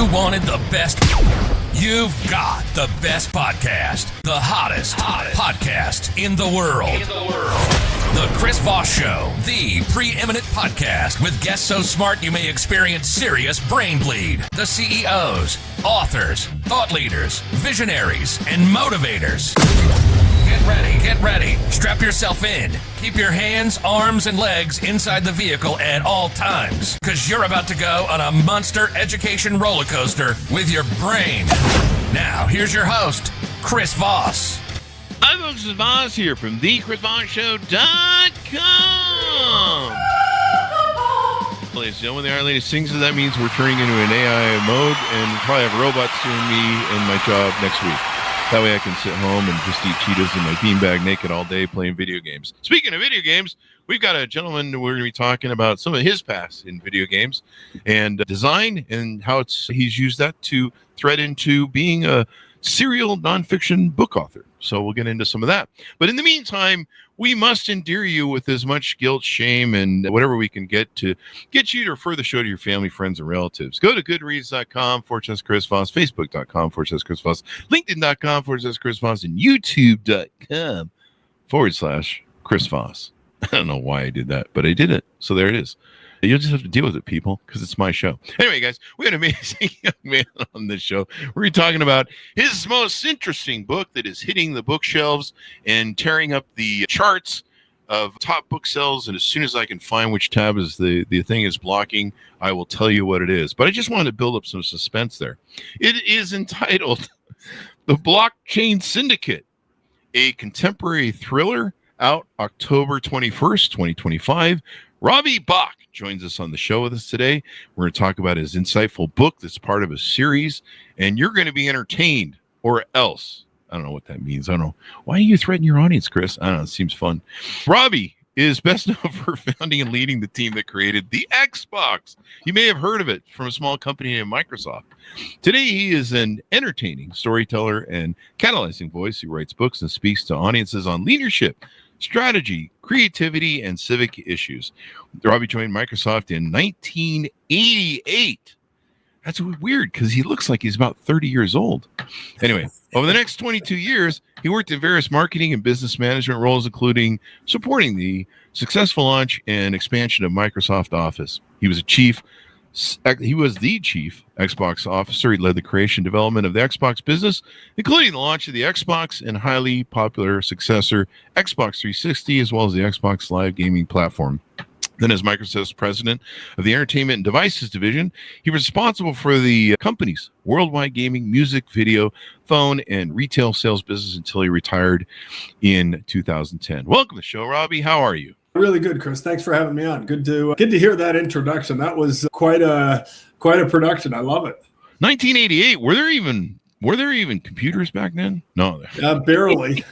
You wanted the best. You've got the best podcast. The hottest podcast in the world. The Chris Voss Show, the preeminent podcast with guests so smart you may experience serious brain bleed. The CEOs, authors, thought leaders, visionaries, and motivators. Get ready. Strap yourself in. Keep your hands, arms, and legs inside the vehicle at all times, because you're about to go on a monster education roller coaster with your brain. Now, here's your host, Chris Voss. Hi, folks. It's Voss here from thechrisvossshow.com. Ladies and gentlemen, the Iron Lady sings, so that means we're turning into an AI mode, and we'll probably have robots doing me and my job next week. That way I can sit home and just eat Cheetos in my beanbag naked all day playing video games. Speaking of video games, we've got a gentleman we're going to be talking about some of his past in video games and design and how he's used that to thread into being a serial nonfiction book author. So we'll get into some of that. But in the meantime, we must endear you with as much guilt, shame, and whatever we can get to get you to refer the show to your family, friends, and relatives. Go to goodreads.com/Chris Voss, Facebook.com/Chris Voss, LinkedIn.com/Chris Voss, and YouTube.com/Chris Voss. I don't know why I did that, but I did it. So there it is. You'll just have to deal with it, people, because it's my show. Anyway, guys, we had an amazing young man on this show. We're talking about his most interesting book that is hitting the bookshelves and tearing up the charts of top book sales. And as soon as I can find which tab is the thing is blocking, I will tell you what it is. But I just wanted to build up some suspense there. It is entitled The Blockchain Syndicate, a contemporary thriller, out October 21st, 2025. Robbie Bach joins us on the show with us today. We're going to talk about his insightful book that's part of a series, and you're going to be entertained, or else. I don't know what that means. I don't know. Why do you threaten your audience, Chris? I don't know. It seems fun. Robbie is best known for founding and leading the team that created the Xbox. You may have heard of it from a small company named Microsoft. Today, he is an entertaining storyteller and catalyzing voice who writes books and speaks to audiences on leadership, strategy, creativity, and civic issues. Robbie joined Microsoft in 1988. That's weird because he looks like he's about 30 years old. Anyway, over the next 22 years, he worked in various marketing and business management roles, including supporting the successful launch and expansion of Microsoft Office. He was the chief Xbox officer. He led the creation and development of the Xbox business, including the launch of the Xbox and highly popular successor Xbox 360, as well as the Xbox Live gaming platform. Then as Microsoft's president of the Entertainment and Devices division, he was responsible for the company's worldwide gaming, music, video, phone, and retail sales business until he retired in 2010. Welcome to the show, Robbie. How are you? Really good, Chris. Thanks for having me on. Good to hear that introduction. That was quite a production. I love it. 1988. Were there even computers back then? No, barely.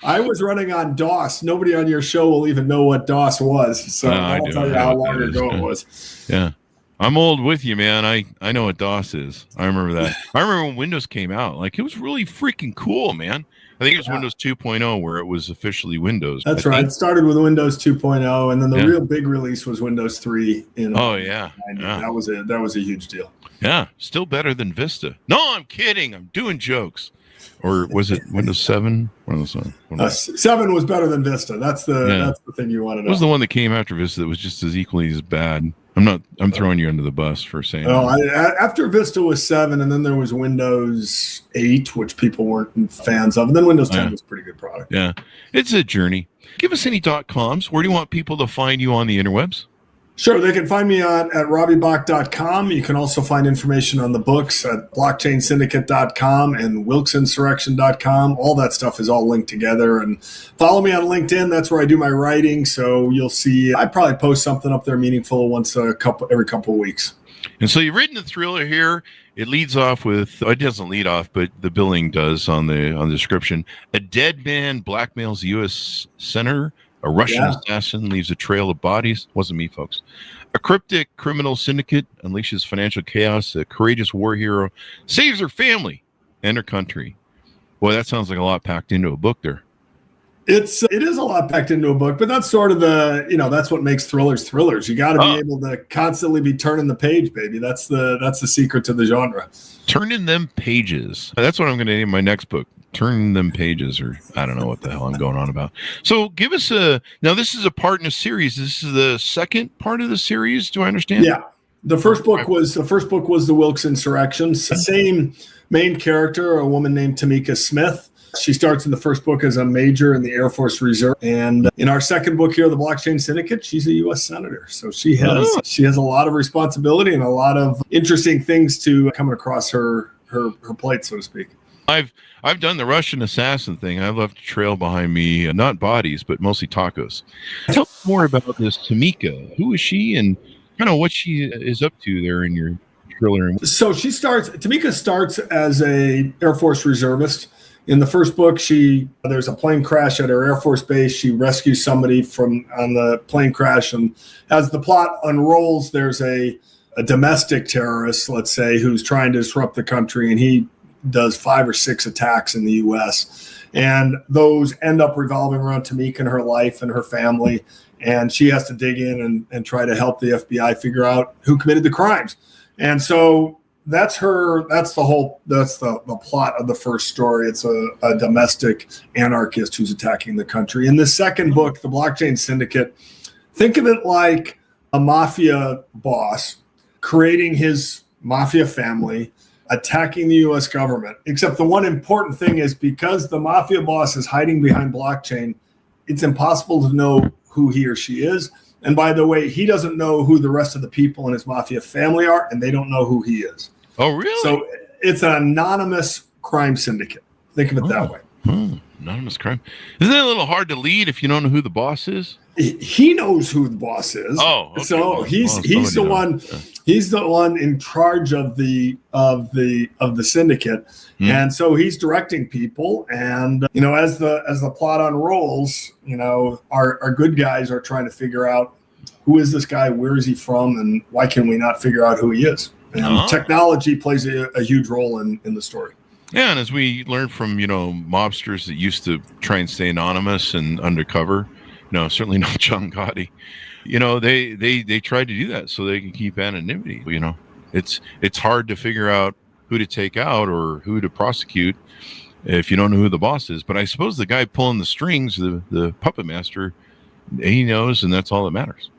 I was running on DOS. Nobody on your show will even know what DOS was. So I'll tell you how long ago it was. Yeah. I'm old with you, man. I know what DOS is. I remember that. I remember when Windows came out. Like, it was really freaking cool, man. I think it was Windows 2.0 where it was officially Windows. That's right. It started with Windows 2.0, and then the real big release was Windows 3. That was a huge deal. Yeah, still better than Vista. No, I'm kidding. I'm doing jokes. Or was it Windows 7? 7 was better than Vista. That's the thing you wanted to know. What was the one that came after Vista that was just as equally as bad? I'm throwing you under the bus for saying that. After Vista was 7, and then there was Windows 8, which people weren't fans of, and then Windows 10 was a pretty good product. Yeah, it's a journey. Give us any .coms. Where do you want people to find you on the interwebs? Sure, they can find me at robbiebach.com. You can also find information on the books at blockchainsyndicate.com and wilksinsurrection.com. All that stuff is all linked together. And follow me on LinkedIn. That's where I do my writing. So you'll see I probably post something up there meaningful every couple of weeks. And so you've written a thriller here. It leads off with, it doesn't lead off, but the billing does on the description. A dead man blackmails a U.S. senator. A Russian assassin leaves a trail of bodies. Wasn't me, folks. A cryptic criminal syndicate unleashes financial chaos. A courageous war hero saves her family and her country. Boy, that sounds like a lot packed into a book there. It is a lot packed into a book, but that's sort of that's what makes thrillers. You got to be able to constantly be turning the page, baby. That's the secret to the genre. Turning them pages. That's what I'm going to name my next book. Turning them pages, or I don't know what the hell I'm going on about. So give us now this is a part in a series. This is the second part of the series. Do I understand? Yeah. The first book was the Wilkes Insurrection. Same main character, a woman named Tamika Smith. She starts in the first book as a major in the Air Force Reserve. And in our second book here, The Blockchain Syndicate, she's a U.S. Senator. So she has a lot of responsibility and a lot of interesting things to coming across her plate, so to speak. I've done the Russian assassin thing. I left a trail behind me, not bodies, but mostly tacos. Tell me more about this Tamika. Who is she and kind of what she is up to there in your thriller? So Tamika starts as a Air Force reservist. In the first book, there's a plane crash at her Air Force base. She rescues somebody on the plane crash. And as the plot unrolls, there's a domestic terrorist, let's say, who's trying to disrupt the country. And he does 5 or 6 attacks in the U.S. And those end up revolving around Tamika and her life and her family. And she has to dig in and try to help the FBI figure out who committed the crimes. And so that's the plot of the first story. It's a domestic anarchist who's attacking the country. In the second book, The Blockchain Syndicate, think of it like a mafia boss creating his mafia family, attacking the U.S. government. Except the one important thing is because the mafia boss is hiding behind blockchain, it's impossible to know who he or she is. And by the way, he doesn't know who the rest of the people in his mafia family are, and they don't know who he is. Oh, really? So it's an anonymous crime syndicate. Think of it that way. Anonymous crime. Isn't that a little hard to lead if you don't know who the boss is? He knows who the boss is. Oh, okay. So he's the one. Yeah. He's the one in charge of the syndicate, and so he's directing people. And as the plot unrolls, our good guys are trying to figure out who is this guy, where is he from, and why can we not figure out who he is? And technology plays a huge role in the story. Yeah, and as we learned from mobsters that used to try and stay anonymous and undercover, certainly not John Gotti. They tried to do that so they can keep anonymity. It's hard to figure out who to take out or who to prosecute if you don't know who the boss is. But I suppose the guy pulling the strings, the puppet master, he knows, and that's all that matters.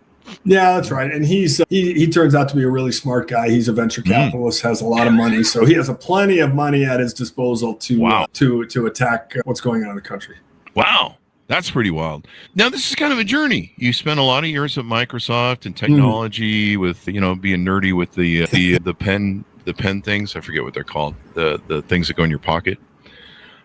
Yeah, that's right. And he turns out to be a really smart guy. He's a venture capitalist, has a lot of money, so he has plenty of money at his disposal to attack what's going on in the country. Wow. That's pretty wild. Now, this is kind of a journey. You spent a lot of years at Microsoft and technology with, being nerdy with the pen things. I forget what they're called. The things that go in your pocket.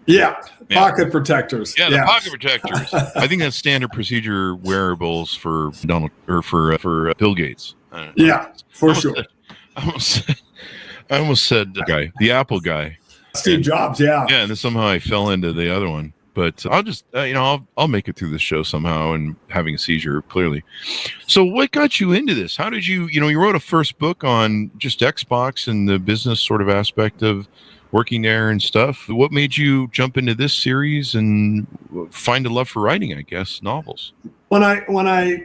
Yeah. Pocket protectors. Yeah, the pocket protectors. I think that's standard procedure wearables for Bill Gates. For sure. I almost said the guy, the Apple guy. Steve Jobs, yeah. Yeah, and then somehow I fell into the other one. But I'll just, I'll make it through the show somehow and having a seizure, clearly. So what got you into this? How did you wrote a first book on just Xbox and the business sort of aspect of working there and stuff. What made you jump into this series and find a love for writing, I guess, novels? When I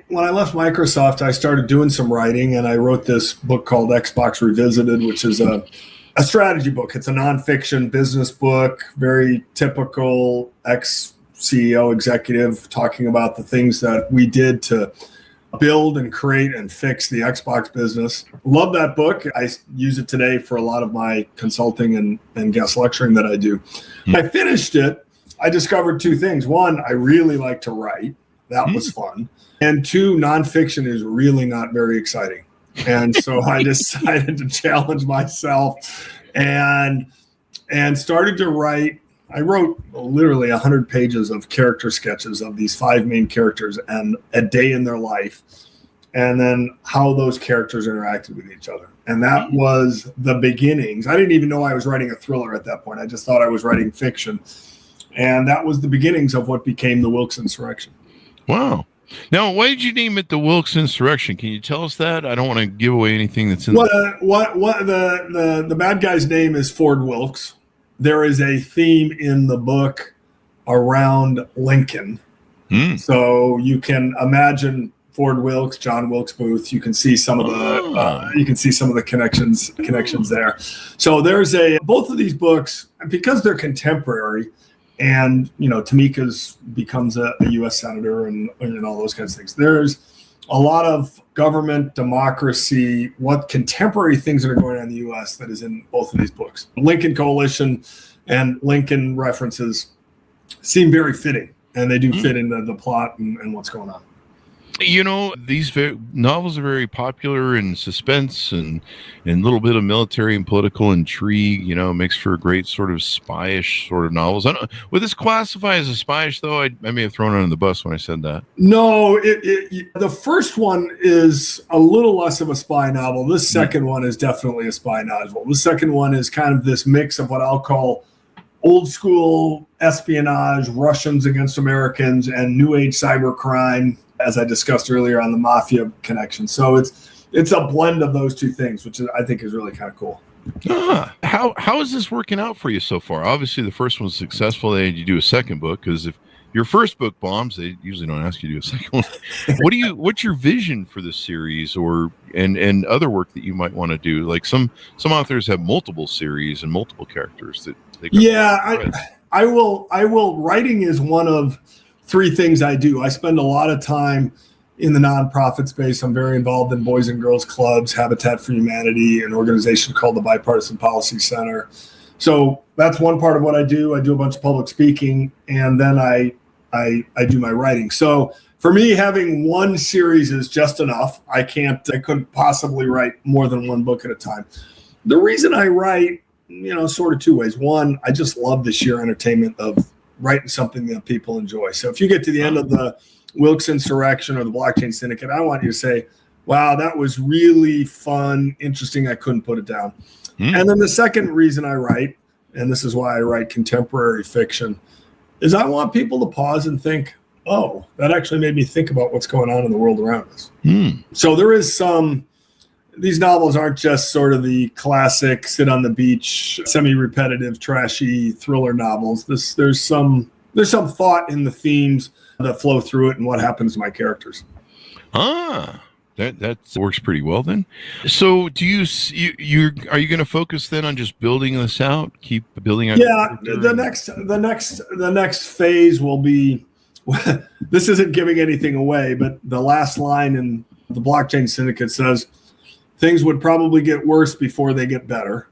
left Microsoft, I started doing some writing, and I wrote this book called Xbox Revisited, which is a strategy book. It's a nonfiction business book, very typical ex-CEO executive talking about the things that we did to build and create and fix the Xbox business. Love that book. I use it today for a lot of my consulting and guest lecturing that I do. I finished it. I discovered 2 things. 1, I really like to write. That was fun. And 2, nonfiction is really not very exciting. And so I decided to challenge myself and started to write. I wrote literally 100 pages of character sketches of these 5 main characters and a day in their life, and then how those characters interacted with each other. And that was the beginnings. I didn't even know I was writing a thriller at that point. I just thought I was writing fiction. And that was the beginnings of what became the Wilkes Insurrection. Wow. Now, why did you name it the Wilkes Insurrection? Can you tell us that? I don't want to give away anything that's in the bad guy's name is Ford Wilkes. There is a theme in the book around Lincoln So you can imagine Ford Wilkes, John Wilkes Booth. You can see some of the connections there. So there's both of these books, because they're contemporary, and Tamika's becomes a U.S. senator and all those kinds of things. There's a lot of government, democracy, what contemporary things that are going on in the U.S. that is in both of these books. Lincoln Coalition and Lincoln references seem very fitting, and they do fit into the plot and what's going on. These novels are very popular in suspense and a little bit of military and political intrigue. Makes for great sort of spy-ish sort of novels. I don't, would this classify as a spy-ish, though? I may have thrown it on the bus when I said that. No, the first one is a little less of a spy novel. This second one is definitely a spy novel. The second one is kind of this mix of what I'll call old school espionage, Russians against Americans, and new age cybercrime, as I discussed earlier on the mafia connection. So it's a blend of those two things, which I think is really kind of cool. How is this working out for you so far? Obviously, the first one's successful. They had you do a second book, because if your first book bombs, they usually don't ask you to do a second one. What's your vision for the series, and other work that you might want to do? Like some authors have multiple series and multiple characters that they I will. Writing is one of three things I do. I spend a lot of time in the nonprofit space. I'm very involved in Boys and Girls Clubs, Habitat for Humanity, an organization called the Bipartisan Policy Center. So that's one part of what I do. I do a bunch of public speaking, and then I do my writing. So for me, having one series is just enough. I couldn't possibly write more than one book at a time. The reason I write, sort of two ways. One, I just love the sheer entertainment of writing something that people enjoy. So if you get to the end of the Wilkes Insurrection or the Blockchain Syndicate, I want you to say, wow, that was really fun, interesting. I couldn't put it down. And then the second reason I write, and this is why I write contemporary fiction, is I want people to pause and think, oh, that actually made me think about what's going on in the world around us. So there is these novels aren't just sort of the classic sit on the beach, semi-repetitive, trashy thriller novels. There's some thought in the themes that flow through it and what happens to my characters. That works pretty well then. So do you are you going to focus then on just building this out, keep building out? Yeah, the next phase will be, this isn't giving anything away, but the last line in the Blockchain Syndicate says, things would probably get worse before they get better.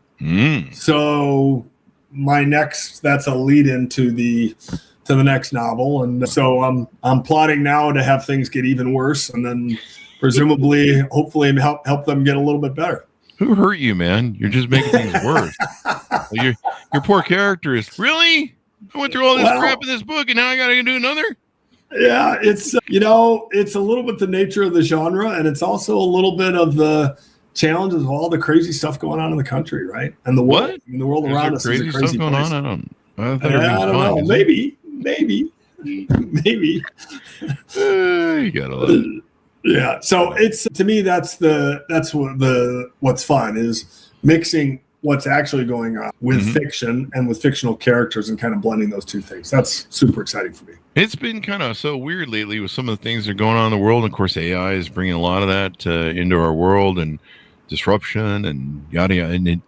So that's a lead into the next novel. And so I'm plotting now to have things get even worse, and then presumably, hopefully help them get a little bit better. Who hurt you, man? You're just making things worse. Your poor character is, really? I went through all this crap in this book, and now I got to do another? Yeah, it's it's a little bit the nature of the genre, and it's also a little bit of the challenges of all the crazy stuff going on in the country, right? And the world. I mean, the world around us is a crazy stuff going place. on. I don't know. Maybe. You gotta love it. Yeah. So it's, to me, that's what's fun is mixing what's actually going on with fiction and with fictional characters and kind of blending those two things. That's super exciting for me. It's been kind of so weird lately with some of the things that are going on in the world. And of course, AI is bringing a lot of that into our world, and disruption and yada yada. And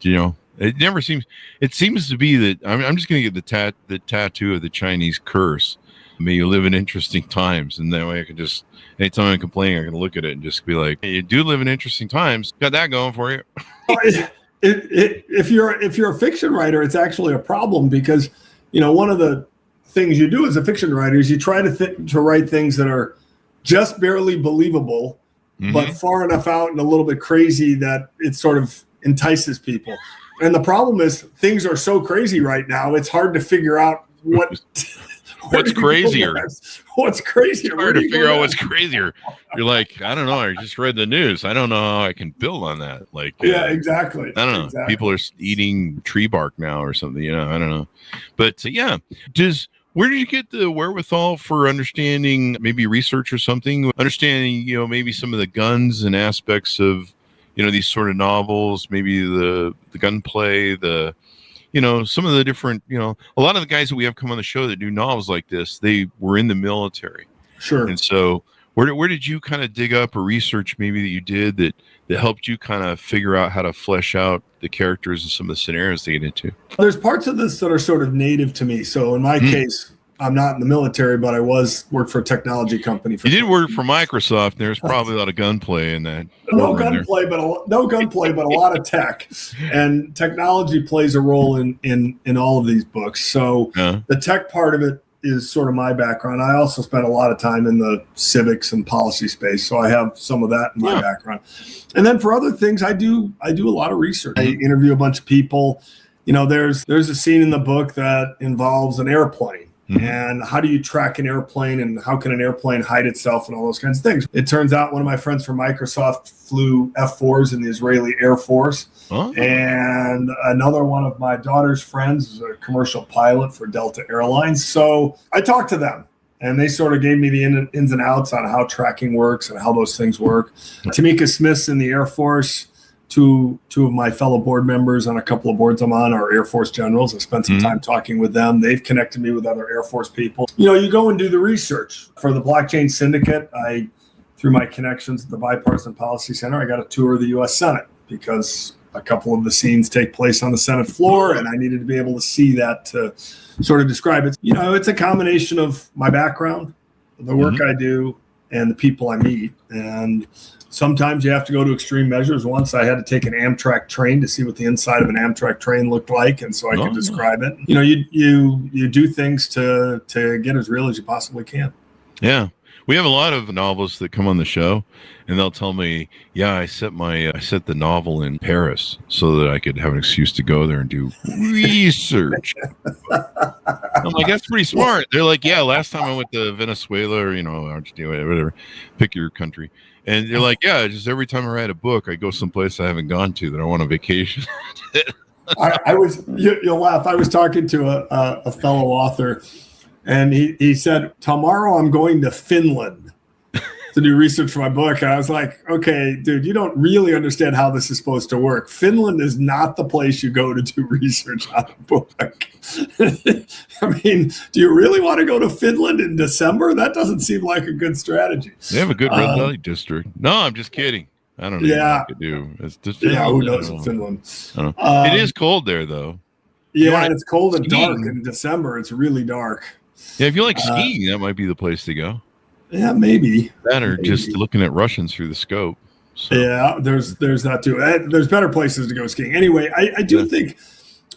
it seems to be that I'm just going to get the tattoo of the Chinese curse. May you live in interesting times, and that way I can just, anytime I'm complaining, I can look at it and just be like, hey, you do live in interesting times. Got that going for you. If you're a fiction writer, it's actually a problem, because one of the things you do as a fiction writer is you try to write things that are just barely believable, but far enough out and a little bit crazy that it sort of entices people. And the problem is things are so crazy right now, it's hard to figure out what's crazier. What's crazier? It's hard to figure out what's crazier. You're like, I don't know. I just read the news. I don't know how I can build on that. Like, yeah, exactly. I don't know. Exactly. People are eating tree bark now or something. I don't know. But where did you get the wherewithal for understanding, maybe research or something, understanding, maybe some of the guns and aspects of, these sort of novels, maybe the gunplay, some of the different, a lot of the guys that we have come on the show that do novels like this, they were in the military. Sure. And so where did you kind of dig up or research maybe that you did that helped you kind of figure out how to flesh out the characters and some of the scenarios they get into? There's parts of this that are sort of native to me. So in my case, I'm not in the military, but I worked for a technology company. You did work for Microsoft. There's probably a lot of gunplay in that. No gunplay, but a lot of tech, and technology plays a role in all of these books. So the tech part of it is sort of my background. I also spent a lot of time in the civics and policy space, so I have some of that in my background. And then for other things, I do a lot of research. I interview a bunch of people. There's a scene in the book that involves an airplane. And how do you track an airplane, and how can an airplane hide itself, and all those kinds of things? It turns out one of my friends from Microsoft flew F-4s in the Israeli Air Force. And another one of my daughter's friends is a commercial pilot for Delta Airlines. So I talked to them, and they sort of gave me the ins and outs on how tracking works and how those things work. Tamika Smith's in the Air Force. Two of my fellow board members on a couple of boards I'm on are Air Force generals. I spent some time talking with them. They've connected me with other Air Force people. You go and do the research. For the Blockchain Syndicate, through my connections at the Bipartisan Policy Center, I got a tour of the U.S. Senate because a couple of the scenes take place on the Senate floor, and I needed to be able to see that to sort of describe it. It's a combination of my background, the work I do, and the people I meet. And sometimes you have to go to extreme measures. Once I had to take an Amtrak train to see what the inside of an Amtrak train looked like, and so I could describe it. You do things to get as real as you possibly can. Yeah. We have a lot of novelists that come on the show, and they'll tell me, I set the novel in Paris so that I could have an excuse to go there and do research. I'm like, that's pretty smart. They're like, last time I went to Venezuela or, Argentina, whatever, pick your country. And they're like, just every time I write a book, I go someplace I haven't gone to that I want on vacation. You'll laugh. I was talking to a fellow author, and he said, tomorrow I'm going to Finland to do research for my book. And I was like, okay, dude, you don't really understand how this is supposed to work. Finland is not the place you go to do research on a book. I mean, do you really want to go to Finland in December? That doesn't seem like a good strategy. They have a good red light district. No, I'm just kidding. I don't know what I could do. It's just who knows in Finland? It is cold there, though. Yeah, and it's cold and dark in December. It's really dark. Yeah, if you like skiing, that might be the place to go. Yeah, maybe. That or just looking at Russians through the scope. So. Yeah, there's that too. There's better places to go skiing. Anyway, I do think,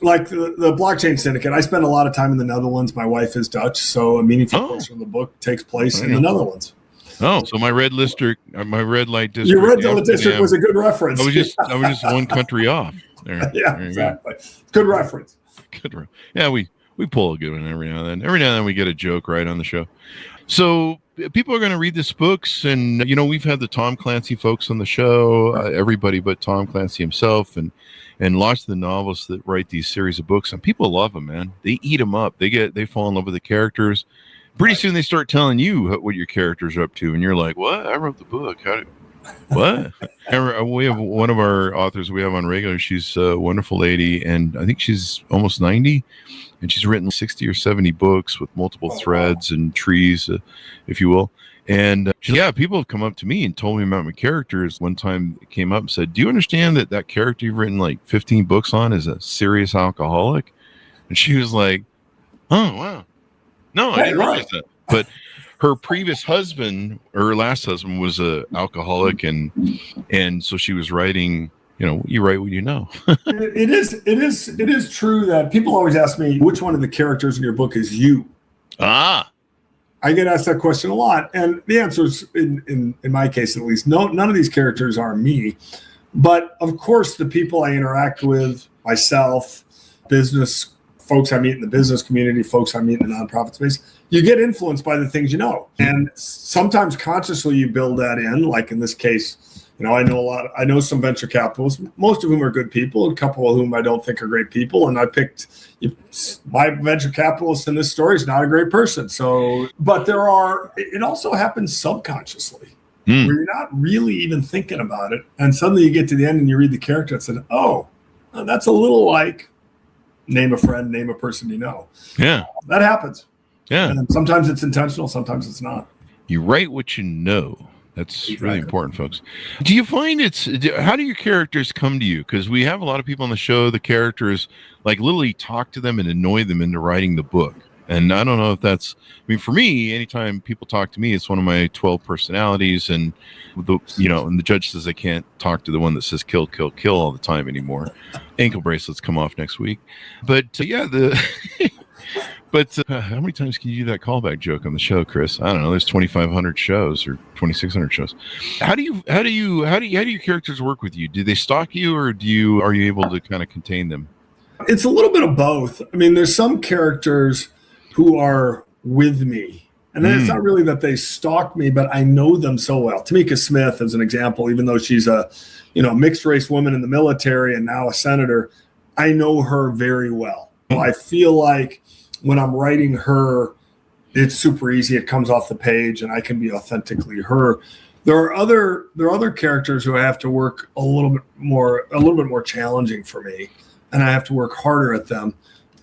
like the Blockchain Syndicate, I spend a lot of time in the Netherlands. My wife is Dutch, so a meaningful portion of the book takes place in the Netherlands. Oh, so my red light district. Your red light district was a good reference. I was just one country off. There exactly. Good reference. Good. Yeah, we pull a good one every now and then. Every now and then we get a joke right on the show. So people are going to read these books, and we've had the Tom Clancy folks on the show, everybody but Tom Clancy himself, and lots of the novelists that write these series of books, and people love them, man. They eat them up. They fall in love with the characters. Pretty soon they start telling you what your characters are up to, and you're like, "What? I wrote the book. What?" We have one of our authors we have on regular. She's a wonderful lady, and I think she's almost 90. And she's written 60 or 70 books with multiple threads and trees, if you will. And people have come up to me and told me about my characters. One time it came up and said, do you understand that character you've written like 15 books on is a serious alcoholic? And she was like, oh, wow. No, I didn't realize that. But her previous husband, or her last husband, was a alcoholic. And so she was writing... you write what you know. It is true that people always ask me which one of the characters in your book is you. I get asked that question a lot, and the answer is, in my case at least, none of these characters are me. But of course, the people I interact with, myself, business folks I meet in the business community, folks I meet in the nonprofit space, you get influenced by the things you know, and sometimes consciously you build that in. Like in this case. I know some venture capitalists, most of whom are good people, a couple of whom I don't think are great people. And I picked my venture capitalist in this story is not a great person. So, but it also happens subconsciously where you're not really even thinking about it. And suddenly you get to the end and you read the character and said, oh, that's a little like name a friend, name a person you know. Yeah. That happens. Yeah. And sometimes it's intentional, sometimes it's not. You write what you know. That's really important, folks. Do you find how do your characters come to you? Because we have a lot of people on the show, the characters like literally talk to them and annoy them into writing the book. And I don't know if that's, for me, anytime people talk to me, it's one of my 12 personalities. And and the judge says I can't talk to the one that says kill, kill, kill all the time anymore. Ankle bracelets come off next week. But But how many times can you do that callback joke on the show, Chris? I don't know. There's 2,500 shows or 2,600 shows. How do your characters work with you? Do they stalk you, or are you able to kind of contain them? It's a little bit of both. I mean, there's some characters who are with me, and then it's not really that they stalk me, but I know them so well. Tamika Smith, as an example, even though she's a mixed race woman in the military and now a senator, I know her very well. I feel like when I'm writing her, it's super easy. It comes off the page, and I can be authentically her. There are other characters who I have to work a little bit more challenging for me, and I have to work harder at them.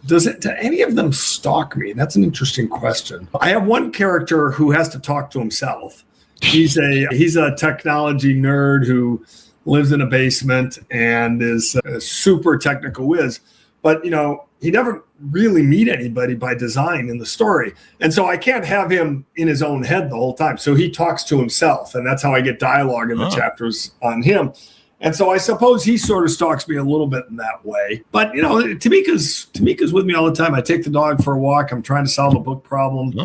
Do any of them stalk me? That's an interesting question. I have one character who has to talk to himself. He's a technology nerd who lives in a basement and is a super technical whiz, but he never really meet anybody by design in the story. And so I can't have him in his own head the whole time. So he talks to himself, and that's how I get dialogue in the chapters on him. And so I suppose he sort of stalks me a little bit in that way. But, Tamika's with me all the time. I take the dog for a walk. I'm trying to solve a book problem.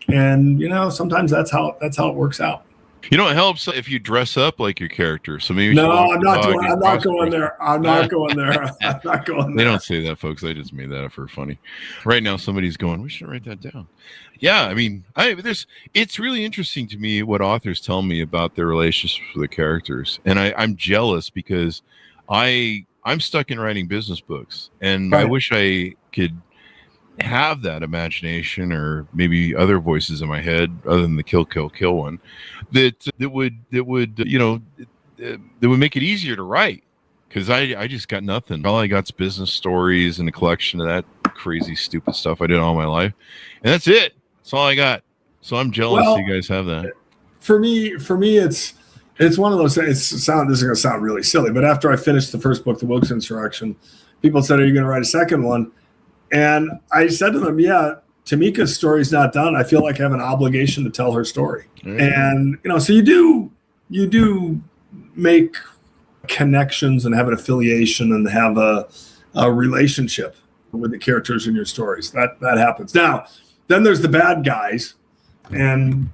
And, sometimes that's how it works out. It helps if you dress up like your character. So maybe I'm not going there. They don't say that, folks. They just made that up for funny. Right now, somebody's going, we should write that down. Yeah, it's really interesting to me what authors tell me about their relationships with the characters, and I'm jealous because I'm stuck in writing business books, and right. I wish I could have that imagination or maybe other voices in my head other than the kill, kill, kill one that would make it easier to write, because I just got nothing. All I got's business stories and a collection of that crazy stupid stuff I did all my life, and that's it. That's all I got. So I'm jealous you guys have that. For me it's one of those things. This is going to sound really silly, but after I finished the first book, The Wilkes Insurrection, people said, are you going to write a second one? And I said to them, yeah, Tamika's story's not done. I feel like I have an obligation to tell her story. And, so you do make connections and have an affiliation and have a relationship with the characters in your stories. That happens. Now, then there's the bad guys. And,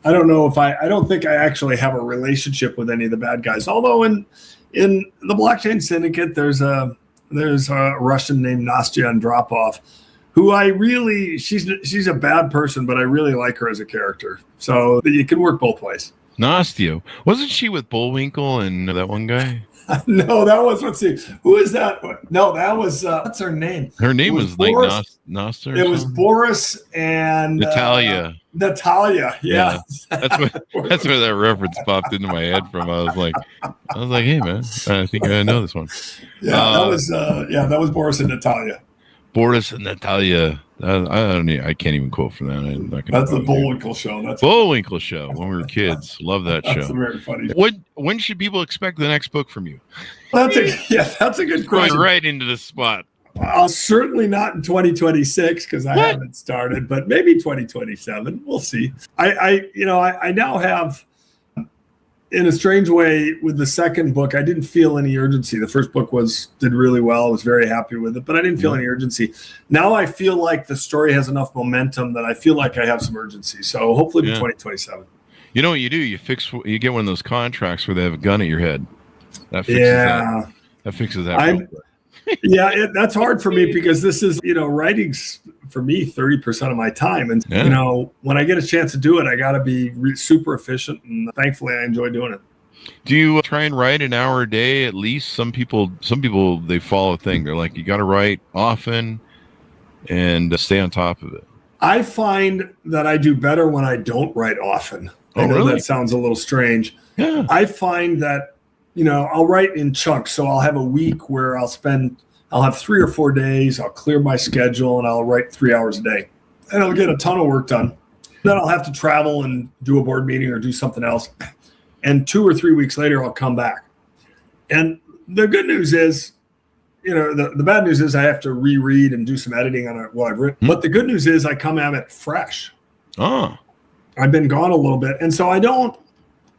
I don't know if I don't think I actually have a relationship with any of the bad guys. Although in the Blockchain Syndicate, there's a Russian named Nastya Andropov, who she's a bad person, but I really like her as a character. So you can work both ways. Nastya, wasn't she with Bullwinkle and that one guy? No, that was, let's see, who is that? No, that was, what's her name? Her name was like Nastya. It was Boris and Natalia. Yeah. That's where that reference popped into my head from. I was like, hey man, I think I know this one. Yeah, that was Boris and Natalia. Boris and Natalia. I can't even quote from that. That's the Bullwinkle show. That's Bullwinkle show when we were kids. Love that show. That's very funny. When should people expect the next book from you? That's a good question. Going right into the spot. Certainly not in 2026 because I haven't started, but maybe 2027. We'll see. I now have, in a strange way, with the second book, I didn't feel any urgency. The first book did really well. I was very happy with it, but I didn't feel any urgency. Now I feel like the story has enough momentum that I feel like I have some urgency. So hopefully by 2027. You know what you do? You get one of those contracts where they have a gun at your head. That fixes that. That fixes that. That's hard for me because this is, writing's for me 30% of my time. And, when I get a chance to do it, I got to be super efficient. And thankfully, I enjoy doing it. Do you try and write an hour a day at least? Some people, they follow a thing. They're like, you got to write often and stay on top of it. I find that I do better when I don't write often. I know that sounds a little strange. Yeah. I find that I'll write in chunks. So I'll have a week where I'll have 3 or 4 days. I'll clear my schedule and I'll write 3 hours a day. And I'll get a ton of work done. Then I'll have to travel and do a board meeting or do something else. And 2 or 3 weeks later, I'll come back. And the good news is, the bad news is I have to reread and do some editing on what I've written. But the good news is I come at it fresh. Oh. I've been gone a little bit. And so I don't,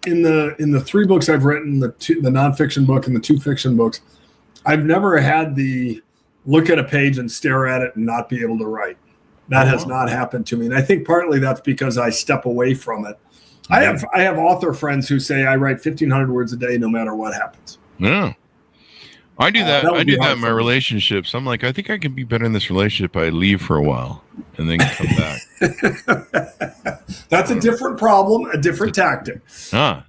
in the 3 books I've written, the nonfiction book and the 2 fiction books, I've never had the look at a page and stare at it and not be able to write. That has not happened to me. And I think partly that's because I step away from it. I have author friends who say I write 1,500 words a day no matter what happens. Yeah. I do that. I do that in my me. relationships. I'm like, I think I can be better in this relationship. I leave for a while and then come back. That's a different problem, a different tactic. Now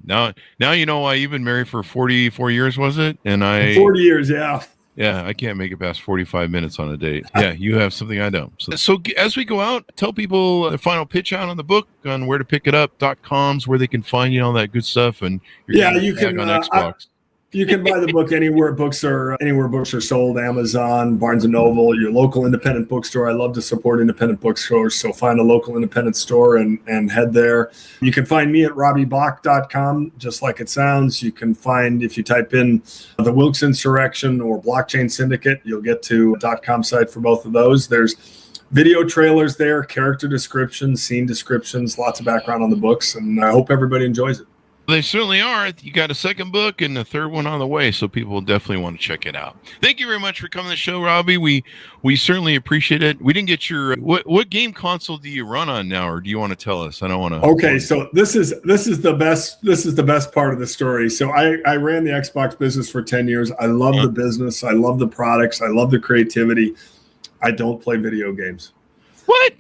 you know why you've been married for 44 years, was it? And 40 years, yeah. Yeah, I can't make it past 45 minutes on a date. Yeah, you have something I don't. So as we go out, tell people a final pitch out on the book, on where to pick it up, .coms, where they can find you, all that good stuff. And you can on Xbox. You can buy the book anywhere books are sold, Amazon, Barnes & Noble, your local independent bookstore. I love to support independent bookstores, so find a local independent store and head there. You can find me at RobbieBach.com, just like it sounds. You can find, if you type in the Wilkes Insurrection or Blockchain Syndicate, you'll get to a .com site for both of those. There's video trailers there, character descriptions, scene descriptions, lots of background on the books, and I hope everybody enjoys it. They certainly are. You got a second book and a third one on the way, so people will definitely want to check it out. Thank you very much for coming to the show, Robbie. We certainly appreciate it. We didn't get your what game console do you run on now, or do you want to tell us? I don't want to. Okay, so this is the best part of the story. So I ran the Xbox business for 10 years. I love the business. I love the products. I love the creativity. I don't play video games. What?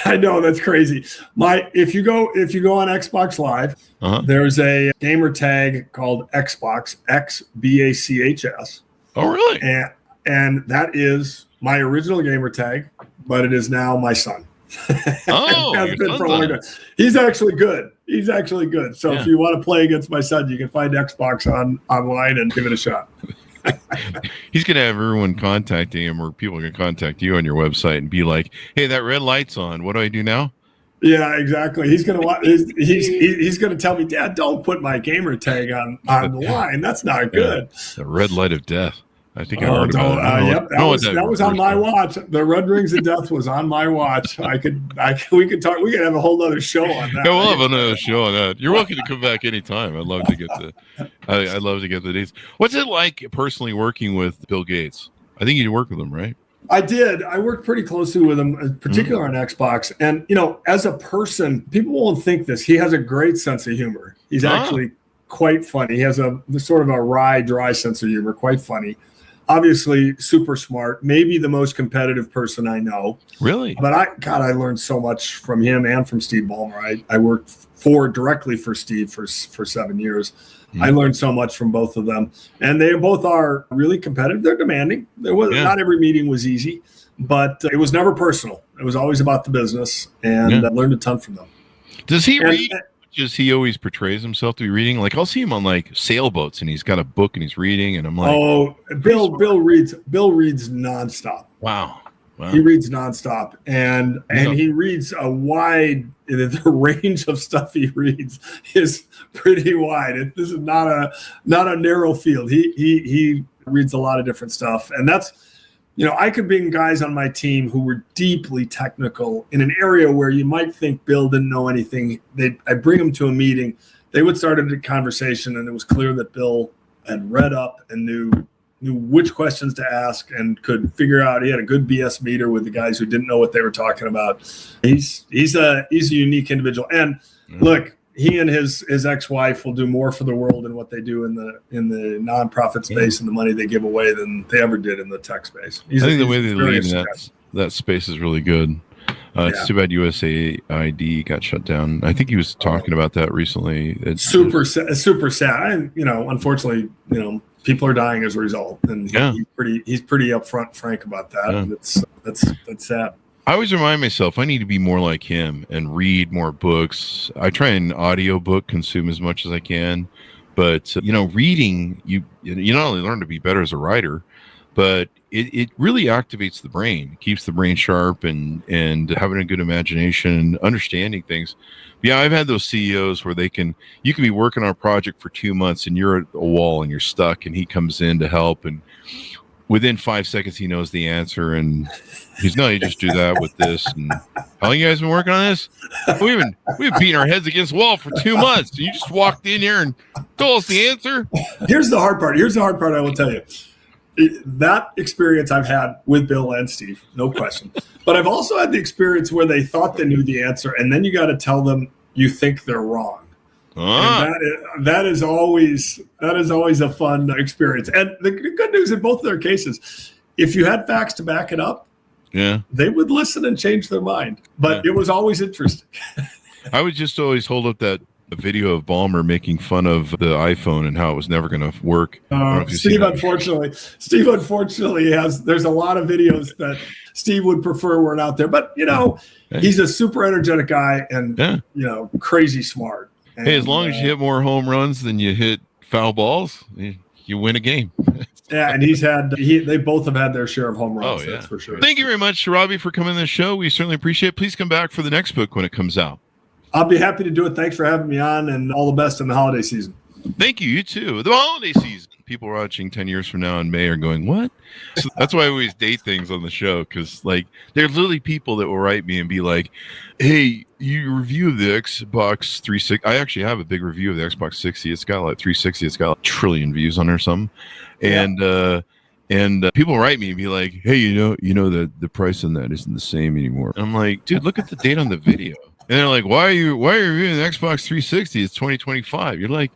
I know, that's crazy. If you go on Xbox Live, there's a gamer tag called Xbox, XBACHS. Oh, really? And that is my original gamer tag, but it is now my son. Oh, has been for a long time. He's actually good. So if you want to play against my son, you can find Xbox online and give it a shot. He's gonna have everyone contacting him, or people can contact you on your website and be like, "Hey, that red light's on. What do I do now?" Yeah, exactly. He's gonna he's gonna tell me, Dad, don't put my gamer tag on the line. That's not good. The red light of death. I think I heard about it. Yep, that was on my watch. The Red Rings of Death was on my watch. We could talk. We could have a whole other show on that. Yeah, we'll have another show on that. You're welcome to come back anytime. I'd love to get I'd love to get the dates. What's it like personally working with Bill Gates? I think you work with him, right? I did. I worked pretty closely with him, particularly on Xbox. And as a person, people won't think this. He has a great sense of humor. He's actually quite funny. He has a sort of a wry, dry sense of humor. Quite funny. Obviously, super smart, maybe the most competitive person I know. Really? But I learned so much from him and from Steve Ballmer. I worked directly for Steve for 7 years. I learned so much from both of them. And they both are really competitive. They're demanding. Not every meeting was easy, but it was never personal. It was always about the business, and I learned a ton from them. Does he read? Just he always portrays himself to be reading. Like I'll see him on like sailboats and he's got a book and he's reading, and I'm like, oh, Bill reads nonstop. Wow. He reads nonstop, and he reads the range of stuff he reads is pretty wide. This is not a narrow field. He reads a lot of different stuff, and that's. I could bring guys on my team who were deeply technical in an area where you might think Bill didn't know anything. I bring them to a meeting. They would start a conversation, and it was clear that Bill had read up and knew which questions to ask and could figure out. He had a good BS meter with the guys who didn't know what they were talking about. He's a unique individual. And look, he and his ex-wife will do more for the world in what they do in the nonprofit space and the money they give away than they ever did in the tech space. I think the way they lead in that space is really good. It's too bad USAID got shut down. I think he was talking about that recently. It's super sad. Unfortunately, people are dying as a result, and he's pretty upfront, frank about that. Yeah. And that's sad. I always remind myself I need to be more like him and read more books. I try and audiobook consume as much as I can, but reading you not only learn to be better as a writer, but it really activates the brain, it keeps the brain sharp and having a good imagination and understanding things. Yeah, I've had those CEOs where you can be working on a project for 2 months and you're at a wall and you're stuck, and he comes in to help, and within 5 seconds he knows the answer, and he's no, you just do that with this. And how long you guys been working on this? We've been beating our heads against the wall for 2 months, and you just walked in here and told us the answer. Here's the hard part I will tell you. That experience I've had with Bill and Steve, no question. But I've also had the experience where they thought they knew the answer, and then you got to tell them you think they're wrong. That is always a fun experience. And the good news in both of their cases, if you had facts to back it up, they would listen and change their mind. But it was always interesting. I would just always hold up that video of Ballmer making fun of the iPhone and how it was never going to work. Steve unfortunately there's a lot of videos that Steve would prefer weren't out there. But, he's a super energetic guy and, crazy smart. And, as long as you hit more home runs than you hit foul balls, you win a game. Yeah, and they both have had their share of home runs. That's for sure. Thank you very much, Robbie, for coming on the show. We certainly appreciate it. Please come back for the next book when it comes out. I'll be happy to do it. Thanks for having me on, and all the best in the holiday season. Thank you. You too. The holiday season. People watching 10 years from now in May are going, what? So that's why I always date things on the show, because there's literally people that will write me and be like, hey, you review the Xbox 360. I actually have a big review of the Xbox 60. It's got 360. It's got a trillion views on it or something. And people write me and be like, hey, you know that the price on that isn't the same anymore. And I'm like, dude, look at the date on the video. And they're like, why are you reviewing the Xbox 360? It's 2025. You're like,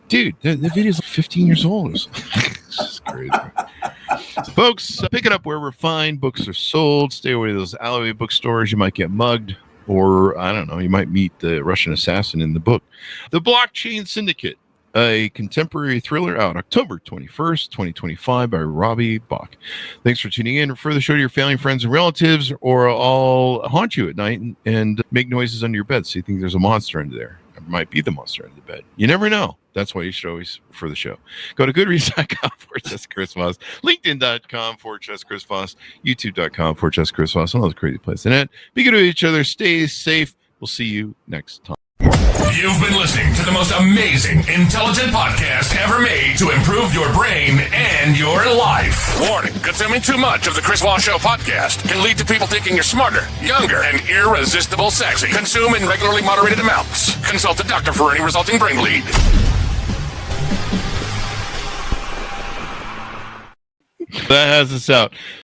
dude, the video's 15 years old. It's just crazy. Folks, pick it up wherever fine books are sold. Stay away from those alleyway bookstores. You might get mugged, or I don't know, you might meet the Russian assassin in the book. The Blockchain Syndicate, a contemporary thriller, out October 21st, 2025 by Robbie, Bach. Thanks for tuning in. Refer the show to your family, friends, and relatives, or I'll haunt you at night and make noises under your bed so you think there's a monster under there. It might be the monster under the bed. You never know. That's why you should always refer the show. Go to goodreads.com/Chris Voss, linkedin.com/Chris Voss, youtube.com/Chris Voss, and all those crazy places. And be good to each other. Stay safe. We'll see you next time. You've been listening to the most amazing, intelligent podcast ever made to improve your brain and your life. Warning, consuming too much of the Chris Voss Show podcast can lead to people thinking you're smarter, younger, and irresistible sexy. Consume in regularly moderated amounts. Consult a doctor for any resulting brain bleed. That has us out.